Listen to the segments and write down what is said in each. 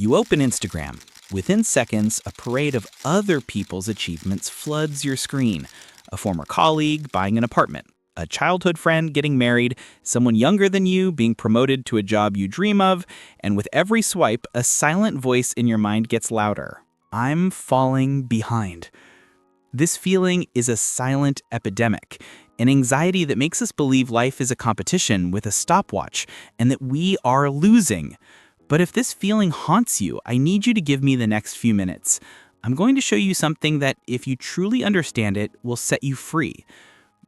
You open Instagram. Within seconds, a parade of other people's achievements floods your screen. A former colleague buying an apartment, a childhood friend getting married, someone younger than you being promoted to a job you dream of, and with every swipe, a silent voice in your mind gets louder. I'm falling behind. This feeling is a silent epidemic, an anxiety that makes us believe life is a competition with a stopwatch and that we are losing. But if this feeling haunts you, I need you to give me the next few minutes. I'm going to show you something that, if you truly understand it, will set you free.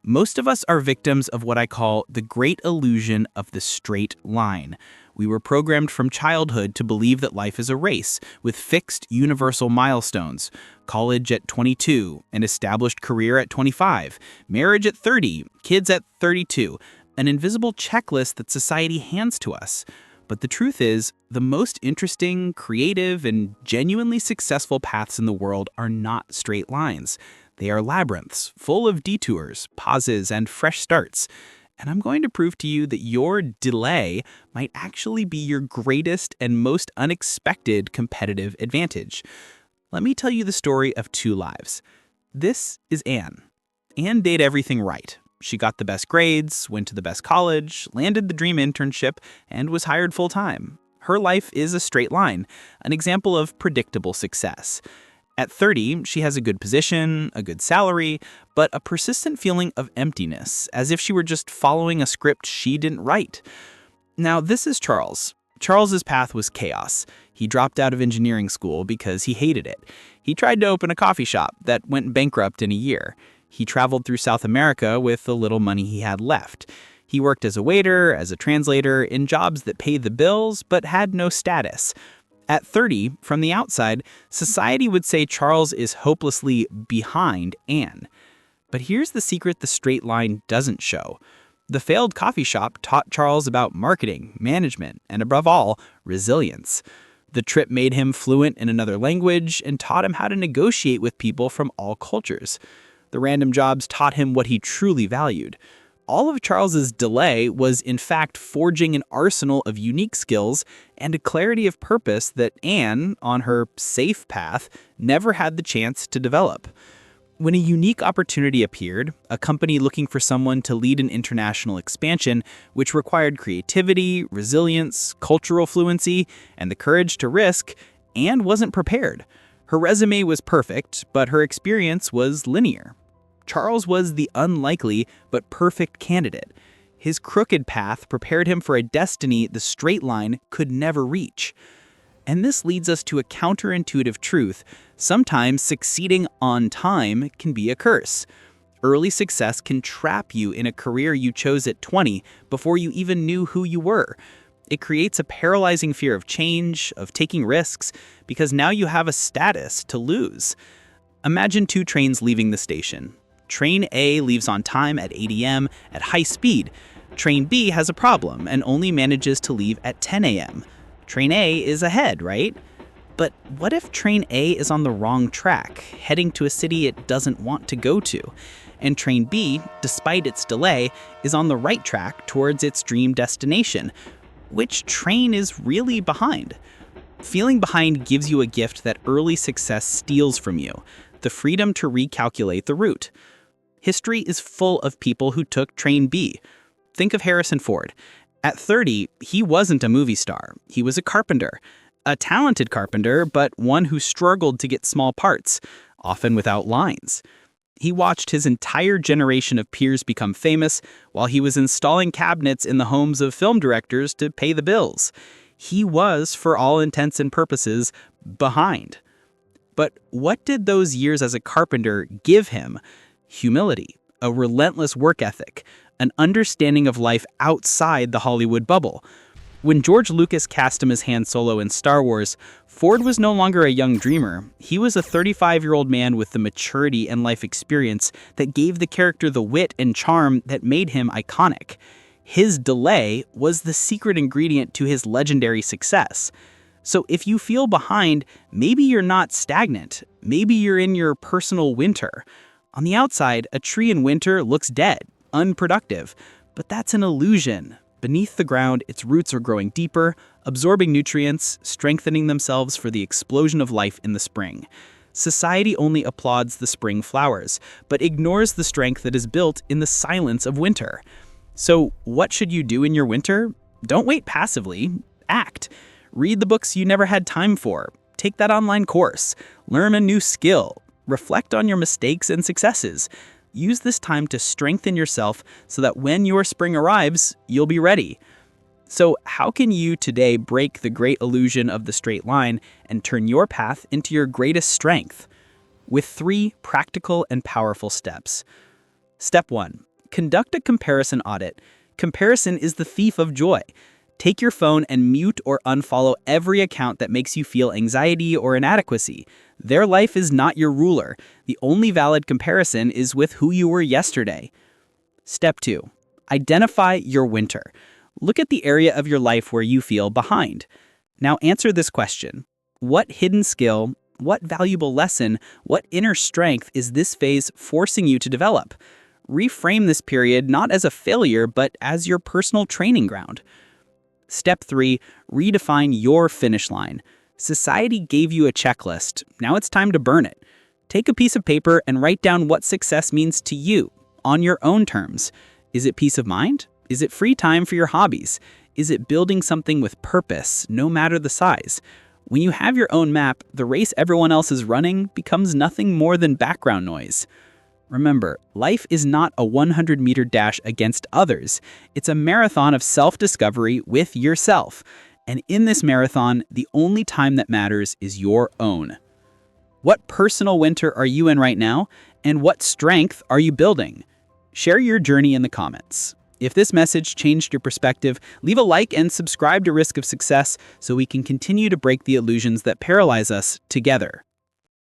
Most of us are victims of what I call the great illusion of the straight line. We were programmed from childhood to believe that life is a race with fixed universal milestones. College at 22, an established career at 25, marriage at 30, kids at 32, an invisible checklist that society hands to us. But the truth is, the most interesting, creative, and genuinely successful paths in the world are not straight lines. They are labyrinths, full of detours, pauses, and fresh starts. And I'm going to prove to you that your delay might actually be your greatest and most unexpected competitive advantage. Let me tell you the story of two lives. This is Anne. Anne did everything right. She got the best grades, went to the best college, landed the dream internship, and was hired full-time. Her life is a straight line, an example of predictable success. At 30, she has a good position, a good salary, but a persistent feeling of emptiness, as if she were just following a script she didn't write. Now, this is Charles. Charles's path was chaos. He dropped out of engineering school because he hated it. He tried to open a coffee shop that went bankrupt in a year. He traveled through South America with the little money he had left. He worked as a waiter, as a translator, in jobs that paid the bills but had no status. At 30, from the outside, society would say Charles is hopelessly behind Anne. But here's the secret the straight line doesn't show. The failed coffee shop taught Charles about marketing, management, and above all, resilience. The trip made him fluent in another language and taught him how to negotiate with people from all cultures. The random jobs taught him what he truly valued. All of Charles's delay was, in fact, forging an arsenal of unique skills and a clarity of purpose that Anne, on her safe path, never had the chance to develop. When a unique opportunity appeared, a company looking for someone to lead an international expansion, which required creativity, resilience, cultural fluency, and the courage to risk, Anne wasn't prepared. Her resume was perfect, but her experience was linear. Charles was the unlikely but perfect candidate. His crooked path prepared him for a destiny the straight line could never reach. And this leads us to a counterintuitive truth. Sometimes succeeding on time can be a curse. Early success can trap you in a career you chose at 20 before you even knew who you were. It creates a paralyzing fear of change, of taking risks, because now you have a status to lose. Imagine two trains leaving the station. Train A leaves on time at 8 a.m. at high speed. Train B has a problem and only manages to leave at 10 a.m. Train A is ahead, right? But what if Train A is on the wrong track, heading to a city it doesn't want to go to? And Train B, despite its delay, is on the right track towards its dream destination. Which train is really behind? Feeling behind gives you a gift that early success steals from you, the freedom to recalculate the route. History is full of people who took Train B. Think of Harrison Ford. At 30, he wasn't a movie star. He was a carpenter. A talented carpenter, but one who struggled to get small parts, often without lines. He watched his entire generation of peers become famous while he was installing cabinets in the homes of film directors to pay the bills. He was, for all intents and purposes, behind. But what did those years as a carpenter give him? Humility, a relentless work ethic, an understanding of life outside the Hollywood bubble. When George Lucas cast him as Han Solo in Star Wars, Ford was no longer a young dreamer. He was a 35-year-old man with the maturity and life experience that gave the character the wit and charm that made him iconic. His delay was the secret ingredient to his legendary success. So if you feel behind, maybe you're not stagnant. Maybe you're in your personal winter. On the outside, a tree in winter looks dead, unproductive, but that's an illusion. Beneath the ground, its roots are growing deeper, absorbing nutrients, strengthening themselves for the explosion of life in the spring. Society only applauds the spring flowers, but ignores the strength that is built in the silence of winter. So, what should you do in your winter? Don't wait passively. Act. Read the books you never had time for. Take that online course. Learn a new skill. Reflect on your mistakes and successes. Use this time to strengthen yourself so that when your spring arrives, you'll be ready. So, how can you today break the great illusion of the straight line and turn your path into your greatest strength? With 3 practical and powerful steps. Step 1. Conduct a comparison audit. Comparison is the thief of joy. Take your phone and mute or unfollow every account that makes you feel anxiety or inadequacy. Their life is not your ruler. The only valid comparison is with who you were yesterday. Step 2. Identify your winter. Look at the area of your life where you feel behind. Now answer this question. What hidden skill, what valuable lesson, what inner strength is this phase forcing you to develop? Reframe this period not as a failure, but as your personal training ground. Step 3. Redefine your finish line. Society gave you a checklist. Now it's time to burn it. Take a piece of paper and write down what success means to you, on your own terms. Is it peace of mind? Is it free time for your hobbies? Is it building something with purpose, no matter the size? When you have your own map, the race everyone else is running becomes nothing more than background noise. Remember, life is not a 100-meter dash against others. It's a marathon of self-discovery with yourself. And in this marathon, the only time that matters is your own. What personal winter are you in right now? And what strength are you building? Share your journey in the comments. If this message changed your perspective, leave a like and subscribe to Risk of Success so we can continue to break the illusions that paralyze us together.